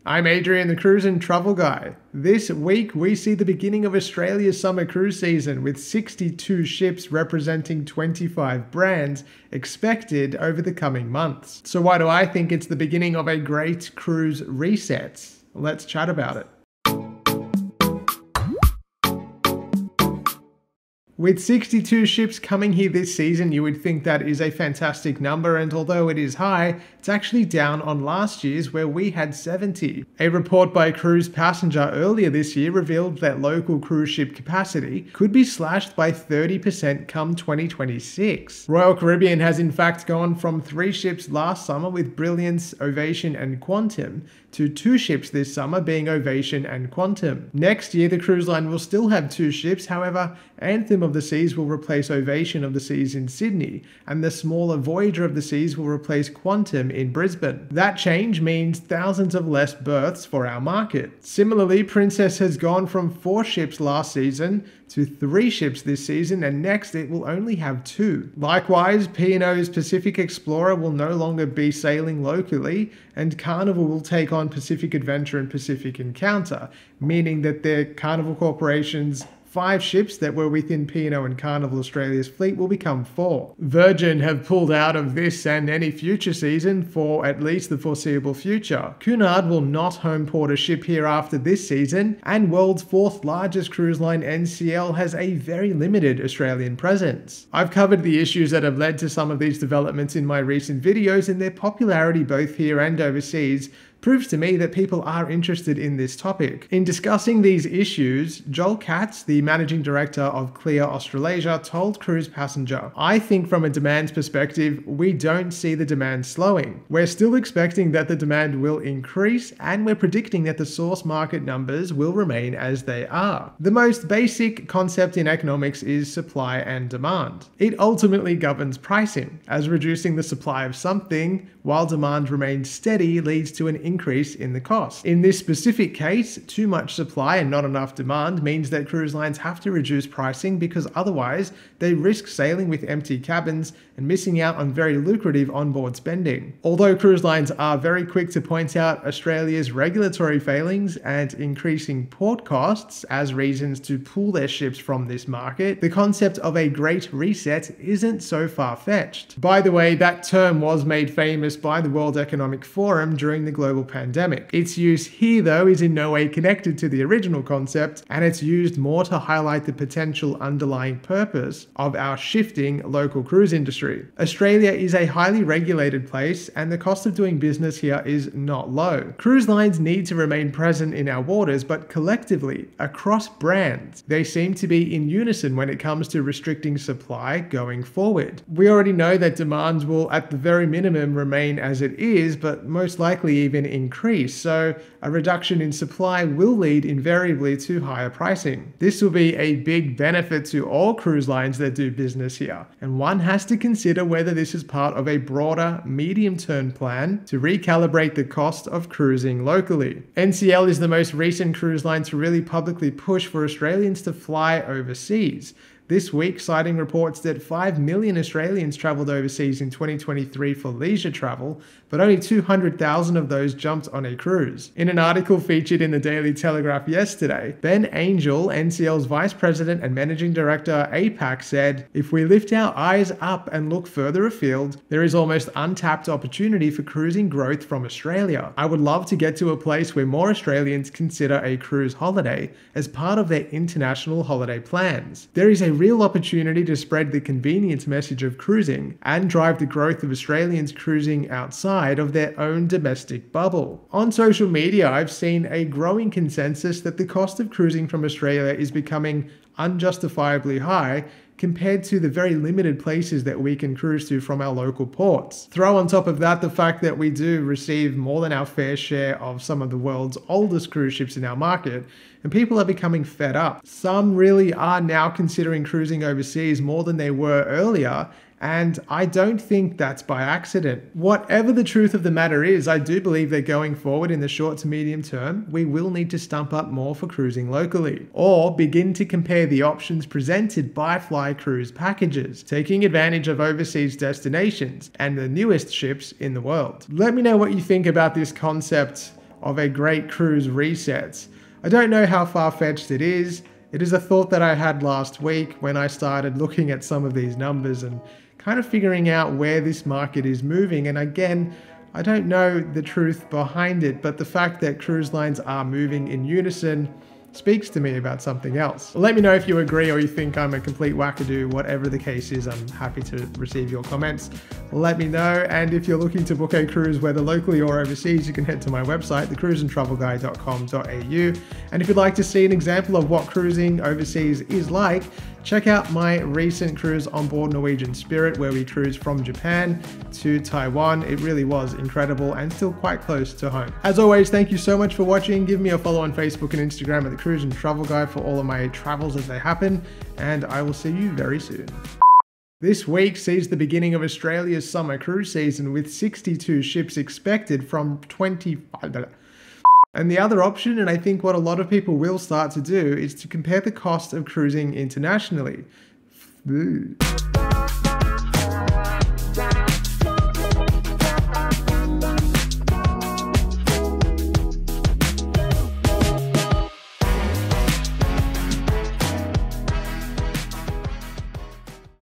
I'm Adrian, the cruise and travel guy. This week we see the beginning of Australia's summer cruise season with 62 ships representing 25 brands expected over the coming months. So why do I think it's the beginning of a great cruise reset? Let's chat about it. With 62 ships coming here this season, you would think that is a fantastic number, and although it is high, it's actually down on last year's where we had 70. A report by Cruise Passenger earlier this year revealed that local cruise ship capacity could be slashed by 30% come 2026. Royal Caribbean has in fact gone from 3 ships last summer with Brilliance, Ovation and Quantum to 2 ships this summer being Ovation and Quantum. Next year the cruise line will still have 2 ships, however Anthem of the Seas will replace Ovation of the Seas in Sydney, and the smaller Voyager of the Seas will replace Quantum in Brisbane. That change means thousands of less berths for our market. Similarly, Princess has gone from 4 ships last season to 3 ships this season, and next it will only have 2. Likewise, P&O's Pacific Explorer will no longer be sailing locally, and Carnival will take on Pacific Adventure and Pacific Encounter, meaning that their Carnival Corporation's 5 ships that were within P&O and Carnival Australia's fleet will become 4. Virgin have pulled out of this and any future season for at least the foreseeable future. Cunard will not home port a ship here after this season, and world's 4th largest cruise line NCL has a very limited Australian presence. I've covered the issues that have led to some of these developments in my recent videos, and their popularity both here and overseas proves to me that people are interested in this topic. In discussing these issues, Joel Katz, the managing director of Clear Australasia, told Cruise Passenger, "I think from a demand perspective, we don't see the demand slowing. We're still expecting that the demand will increase, and we're predicting that the source market numbers will remain as they are." The most basic concept in economics is supply and demand. It ultimately governs pricing, as reducing the supply of something while demand remains steady leads to an increase in the cost. In this specific case, too much supply and not enough demand means that cruise lines have to reduce pricing, because otherwise they risk sailing with empty cabins and missing out on very lucrative onboard spending. Although cruise lines are very quick to point out Australia's regulatory failings and increasing port costs as reasons to pull their ships from this market, the concept of a great reset isn't so far-fetched. By the way, that term was made famous by the World Economic Forum during the global pandemic. Its use here, though, is in no way connected to the original concept, and it's used more to highlight the potential underlying purpose of our shifting local cruise industry. Australia is a highly regulated place, and the cost of doing business here is not low. Cruise lines need to remain present in our waters, but collectively, across brands, they seem to be in unison when it comes to restricting supply going forward. We already know that demand will, at the very minimum, remain as it is, but most likely even increase, so a reduction in supply will lead invariably to higher pricing. This will be a big benefit to all cruise lines that do business here, and one has to consider whether this is part of a broader, medium-term plan to recalibrate the cost of cruising locally. NCL is the most recent cruise line to really publicly push for Australians to fly overseas. This week, citing reports that 5 million Australians travelled overseas in 2023 for leisure travel, but only 200,000 of those jumped on a cruise. In an article featured in the Daily Telegraph yesterday, Ben Angel, NCL's Vice President and Managing Director APAC, said, "If we lift our eyes up and look further afield, there is almost untapped opportunity for cruising growth from Australia. I would love to get to a place where more Australians consider a cruise holiday as part of their international holiday plans. There is a real opportunity to spread the convenience message of cruising and drive the growth of Australians cruising outside of their own domestic bubble." On social media, I've seen a growing consensus that the cost of cruising from Australia is becoming unjustifiably high compared to the very limited places that we can cruise to from our local ports. Throw on top of that the fact that we do receive more than our fair share of some of the world's oldest cruise ships in our market, and people are becoming fed up. Some really are now considering cruising overseas more than they were earlier, and I don't think that's by accident. Whatever the truth of the matter is, I do believe that going forward in the short to medium term, we will need to stump up more for cruising locally, or begin to compare the options presented by Fly Cruise packages, taking advantage of overseas destinations and the newest ships in the world. Let me know what you think about this concept of a great cruise reset. I don't know how far-fetched it is. It is a thought that I had last week when I started looking at some of these numbers and kind of figuring out where this market is moving. And again, I don't know the truth behind it, but the fact that cruise lines are moving in unison speaks to me about something else. Let me know if you agree or you think I'm a complete wackadoo. Whatever the case is, I'm happy to receive your comments. Let me know. And if you're looking to book a cruise, whether locally or overseas, you can head to my website, thecruiseandtravelguide.com.au. And if you'd like to see an example of what cruising overseas is like, check out my recent cruise on board Norwegian Spirit, where we cruised from Japan to Taiwan. It really was incredible and still quite close to home. As always, thank you so much for watching. Give me a follow on Facebook and Instagram at The Cruise and Travel Guide for all of my travels as they happen, and I will see you very soon. This week sees the beginning of Australia's summer cruise season with 62 ships expected from 25. And the other option, and I think what a lot of people will start to do, is to compare the cost of cruising internationally.